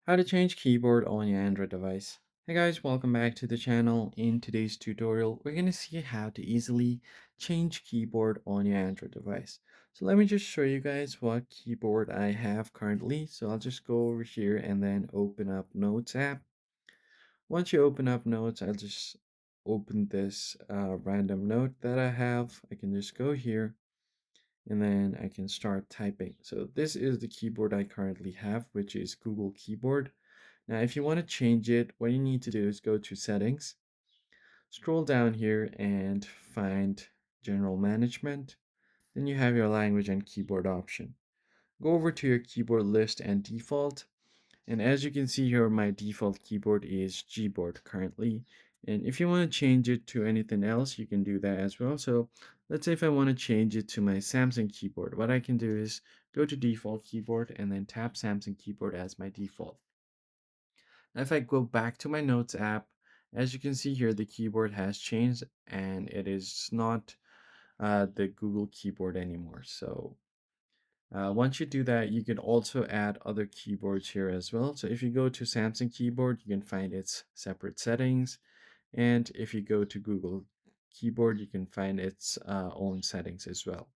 How to change keyboard on your Android device. Hey guys, welcome back to the channel. In today's tutorial, we're going to see how to easily change keyboard on your Android device. So let me just show you guys what keyboard I have currently. So I'll just go over here and then open up Notes app. Once you open up Notes, I'll just open this random note that I have. I can just go here and then I can start typing. So this is the keyboard I currently have, which is Google Keyboard. Now, if you want to change it, what you need to do is go to Settings, scroll down here and find General Management. Then you have your language and keyboard option. Go over to your keyboard list and default. And as you can see here, my default keyboard is Gboard currently. And if you want to change it to anything else, you can do that as well. So let's say if I want to change it to my Samsung keyboard, what I can do is go to default keyboard and then tap Samsung keyboard as my default. Now if I go back to my Notes app, as you can see here, the keyboard has changed and it is not the Google keyboard anymore. So once you do that, you can also add other keyboards here as well. So if you go to Samsung keyboard, you can find its separate settings. And if you go to Google keyboard, you can find its own settings as well.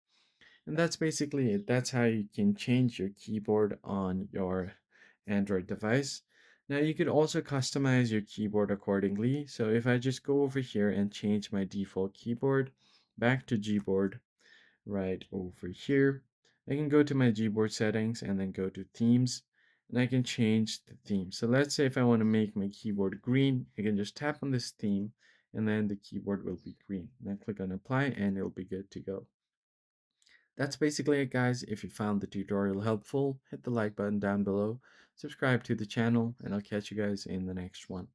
And that's basically it. That's how you can change your keyboard on your Android device. Now you could also customize your keyboard accordingly. So if I just go over here and change my default keyboard back to Gboard right over here, I can go to my Gboard settings and then go to themes and I can change the theme. So let's say if I want to make my keyboard green, I can just tap on this theme and then the keyboard will be green. Then click on apply and it'll be good to go. That's basically it, guys. If you found the tutorial helpful, hit the like button down below, subscribe to the channel, and I'll catch you guys in the next one.